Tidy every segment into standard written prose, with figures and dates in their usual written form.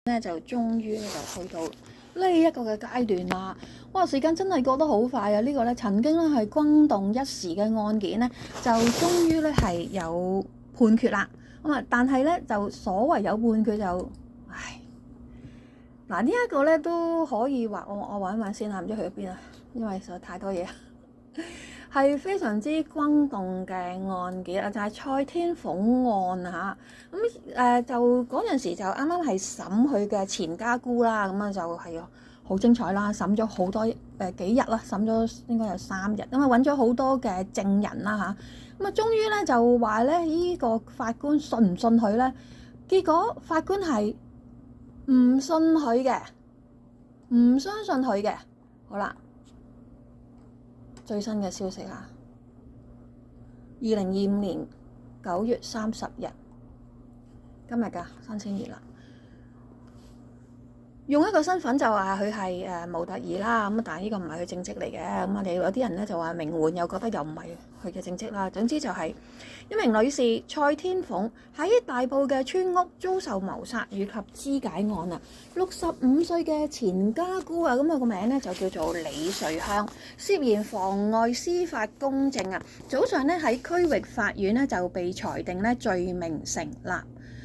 咧就終於咧就去到呢一個嘅階段啦。哇！時間真係過得好快啊！呢個咧曾經咧係轟動一時嘅案件咧，就終於咧係有判決啦。咁啊，但係咧就所謂有判決就，嗱呢一個咧都可以話我揾一揾先啊，唔知去咗邊啊，因為實在太多嘢。係非常之轟動嘅案件啊，就係蔡天鳳案啊嚇。咁就嗰陣時就啱啱係審佢嘅前家姑啦，咁啊就係好精彩啦，審咗好多幾日啦，審咗應該有3日，咁啊揾咗好多嘅證人啦嚇。咁啊終於咧就話咧呢個法官信唔信佢咧？結果法官係唔信佢嘅，唔相信佢嘅。好啦。最新嘅消息啊，2025年9月30日，今日㗎新鮮熱啦。用一個身份就話佢係模特兒啦，咁但係呢個唔係佢正職嚟嘅。咁我哋有啲人咧就話名媛，又覺得又唔係佢嘅正職啦。總之就係一名女士蔡天鳳喺大埔嘅村屋遭受謀殺以及肢解案啊。65歲嘅前家姑啊，咁佢個名咧就叫做李瑞香，涉嫌妨礙司法公正啊。早上咧喺區域法院咧就被裁定咧罪名成立。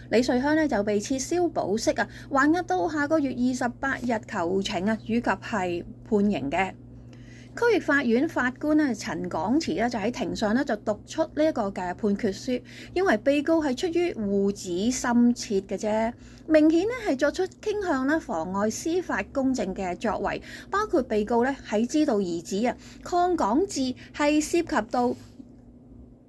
李瑞香咧就被撤銷保釋啊，還押到下個月28日求情啊，以及係判刑嘅。區域法院法官咧陳廣慈咧就喺庭上咧就讀出呢一個嘅判決書，因為被告係出於護子心切嘅啫，明顯咧係作出傾向咧妨礙司法公正嘅作為，包括被告咧喺知道兒子啊鄺港智係涉及到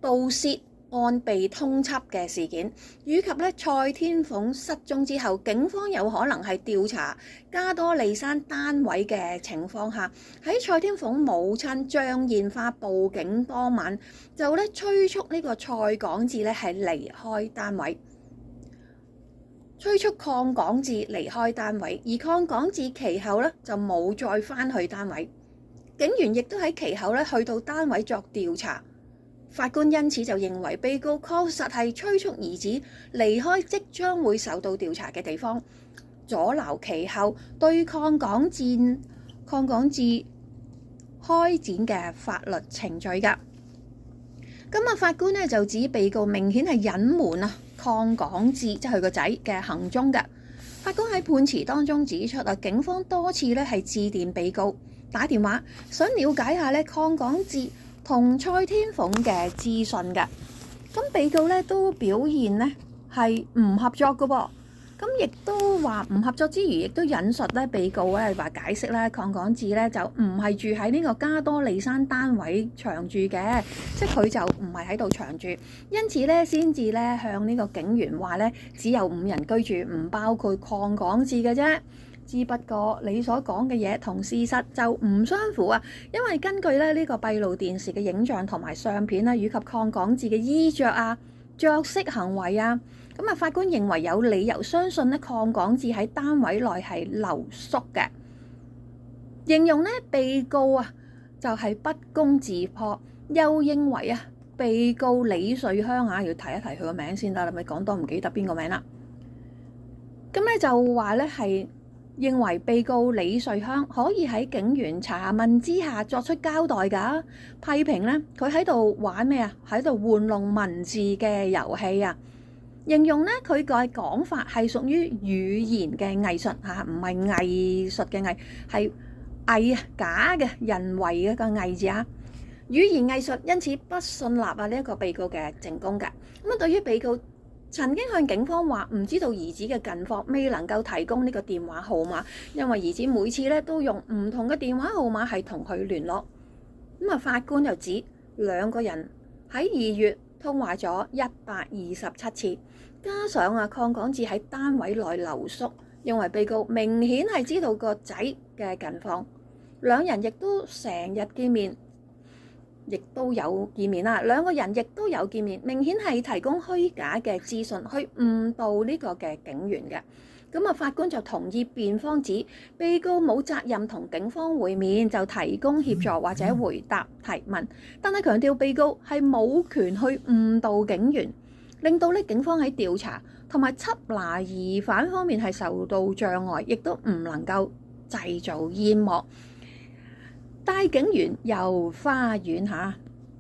盜竊案被通緝嘅事件，以及咧蔡天鳳失蹤之後，警方有可能係調查加多利山單位嘅情況下，喺蔡天鳳母親張燕花報警當晚，就咧催促呢個蔡港智咧係離開單位，催促鄺港智離開單位，而鄺港智其後咧就冇再返去單位，警員亦都喺其後咧去到單位作調查。法官因此就認為被告確實係催促兒子離開即將會受到調查嘅地方，阻撓其後對鄺港智開展嘅法律程序㗎。咁啊，法官咧就指被告明顯係隱瞞啊鄺港智即係佢個仔嘅行蹤㗎。法官喺判詞當中指出啊，警方多次咧係致電被告打電話，想了解下咧鄺港智同蔡天鳳嘅資訊嘅。咁被告咧都表現咧係唔合作嘅噃，咁亦都話唔合作之餘，亦都引述咧被告咧話解釋咧鄺港智咧就唔係住喺呢個加多利山單位長住嘅，即係佢就唔係喺度長住，因此咧先至咧向呢個警員話咧只有5人居住，唔包括鄺港智嘅啫。只不過你所講嘅嘢同事實就唔相符啊，因為根據咧呢個閉路電視嘅影像同埋相片啦，以及鄺港智嘅衣着啊、着色行為啊，咁啊法官認為有理由相信咧鄺港智喺單位內係留宿嘅，形容咧被告啊就係不攻自破，又認為啊被告李瑞香啊要提一提佢個名先得啦，咪講多唔記得邊個名啦。咁咧就話咧係認為被告李瑞香可以喺警員查問之下作出交代㗎，批評咧佢喺度玩咩啊？喺度玩弄文字嘅遊戲啊！形容咧佢嘅講法係屬於語言嘅藝術嚇，唔係藝術嘅藝，係偽啊假嘅人為嘅個偽字啊！語言藝術，因此不信納啊呢一個被告嘅證供㗎。咁啊，對於被告曾經向警方話唔知道兒子嘅近況，未能夠提供呢個電話號碼，因為兒子每次咧都用唔同嘅電話號碼係同佢聯絡。咁啊，法官就指兩個人喺2月通話咗127次，加上啊鄺港智喺單位內留宿，認為被告明顯係知道個仔嘅近況，兩人亦都成日見面。亦都有見面啦，兩個人亦都有見面，明顯係提供虛假嘅資訊去誤導呢個嘅警員嘅。咁啊，法官就同意辯方指被告冇責任同警方會面，就提供協助或者回答提問，但係強調被告係冇權去誤導警員，令到呢警方喺調查同埋緝拿疑犯方面係受到障礙，亦都唔能夠製造煙幕。帶警員遊花園嚇，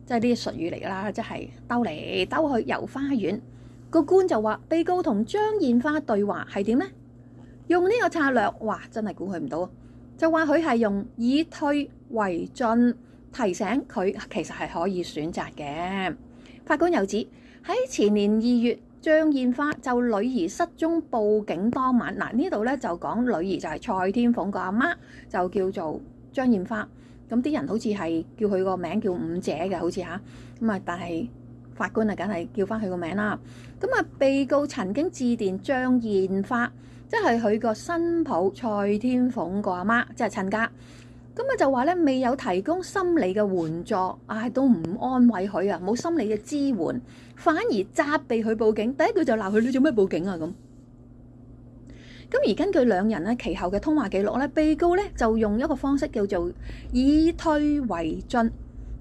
即係啲術語嚟啦，即係兜嚟兜去遊花園。個官就話：被告同張燕花對話係點呢？用呢個策略，哇！真係估佢唔到，就話佢係用以退為進，提醒佢其實係可以選擇嘅。法官又指喺前年2月，張燕花就女兒失蹤報警當晚，嗱呢度咧就講女兒就係蔡天鳳個阿媽，就叫做張燕花。咁啲人好似係叫佢個名叫五姐嘅，好似嚇咁啊，但係法官啊，梗係叫翻佢個名啦。咁啊，被告曾經致電張燕花，即係佢個新抱蔡天鳳個阿媽，即係親家。咁啊就話咧未有提供心理嘅援助，都唔安慰佢啊，冇心理嘅支援，反而責備佢報警。第一句就鬧佢：你做咩報警啊？咁而根據兩人咧其後嘅通話記錄咧，被告咧就用一個方式叫做以退為進，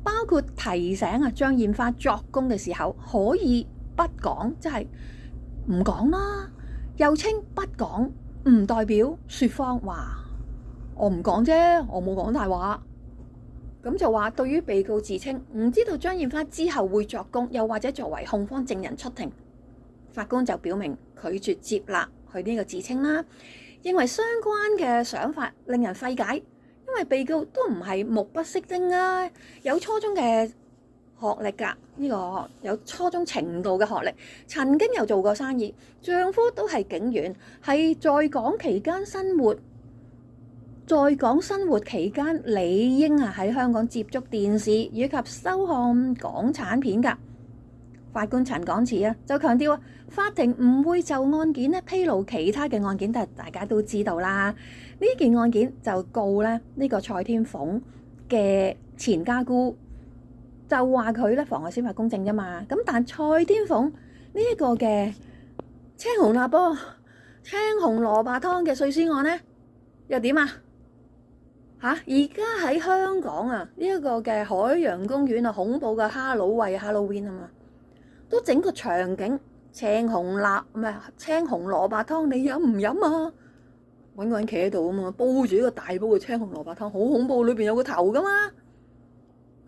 包括提醒張燕花作供嘅時候可以不講，即係唔講啦。又稱不講唔代表説謊，話我唔講啫，我冇講大話。咁就話對於被告自稱唔知道張燕花之後會作供，又或者作為控方證人出庭，法官就表明拒絕接納佢呢個自稱啦，認為相關嘅想法令人費解，因為被告都唔係目不識丁啊，有初中嘅學歷㗎，呢個有初中程度嘅學歷，曾經有做過生意，丈夫都係警員，係在港期間生活，在港生活期間理應喺香港接觸電視以及收看港產片㗎。法官陳廣慈就強調法庭唔會就案件披露其他嘅案件，但係大家都知道啦。呢件案件就告呢個蔡天鳳嘅前家姑，就話佢妨礙司法公正啫嘛。咁但蔡天鳳呢一個嘅青紅蘿蔔湯嘅碎屍案呢，又點啊？而家喺香港呢一個嘅海洋公園恐怖嘅哈囉喂 Halloween 啊嘛，都整個場景青紅蘿蔔湯，你飲唔飲啊？揾個人企喺度啊嘛，煲住一個大煲嘅青紅蘿蔔湯，好恐怖，裏邊有個頭噶嘛，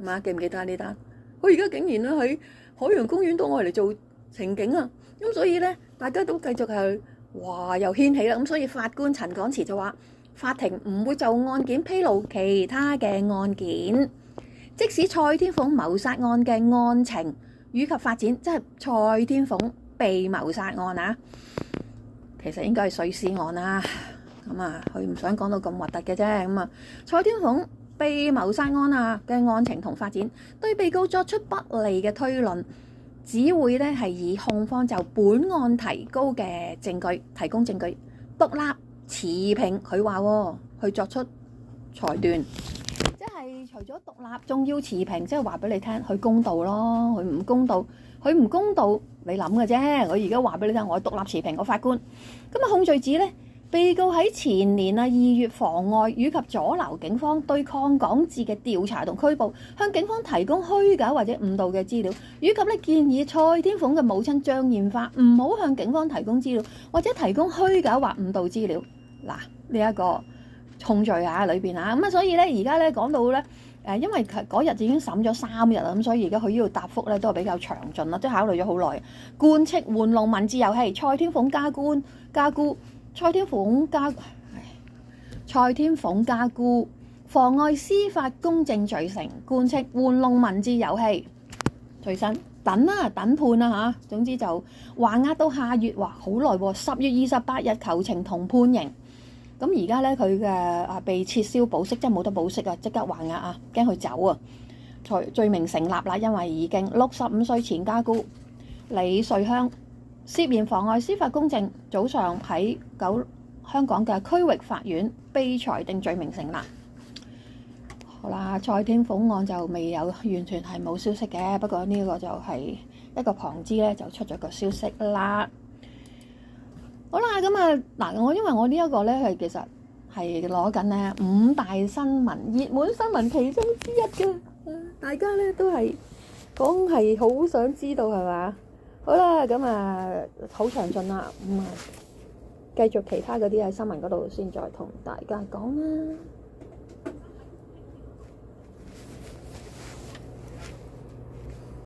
係嘛？記唔記得呢單？佢而家竟然喺海洋公園都愛嚟做情景啊！咁所以咧，大家都繼續係又掀起啦。咁所以法官陳廣慈就話：法庭唔會就案件披露其他嘅案件，即使蔡天鳳謀殺案嘅案情以及發展，即係蔡天鳳被謀殺案啊，其實應該係碎屍案啦。咁佢唔想講到咁核突嘅啫。咁蔡天鳳被謀殺案嘅案情同發展，對被告作出不利嘅推論，只會係以控方就本案提供嘅證據提供證據，獨立持平。佢話去作出裁斷。除咗獨立，仲要持平，即係話俾你聽，佢公道咯。佢唔公道，你諗嘅啫。我而家話俾你聽，我獨立持平。個法官咁控罪指被告喺前年2月妨礙以及阻撓警方對抗港治嘅調查同拘捕，向警方提供虛假或者誤導嘅資料，以及建議蔡天鳳嘅母親張燕花唔好向警方提供資料或者提供虛假或誤導資料。嗱，呢一個控罪裏邊咁所以而家講到因為嗰日已經審咗3日啦，咁所以而家佢呢度答覆都係比較詳盡啦，即係考慮咗好耐。貫徹玩弄文字遊戲，蔡天鳳家姑，蔡天鳳家姑妨礙司法公正罪成，貫徹玩弄文字遊戲，最新等判啦嚇。總之就還押到下月，好耐喎，10月28日求情同判刑。咁而家佢嘅被撤銷保釋，即係冇得保釋即刻還押驚佢走啊！罪名成立啦，因為已經65歲前家姑李瑞香涉嫌妨礙司法公正，早上喺香港嘅區域法院被裁定罪名成立。好啦，蔡天鳳案就未有完全係冇消息嘅，不過呢個就係一個旁支就出咗個消息啦。好啦，咁因為我呢一個係其實係攞緊5大新聞熱門新聞其中之一嘅，大家都係講係好想知道係嘛？好啦，咁好詳盡啦，繼續其他嗰啲喺新聞嗰度先再同大家講啦。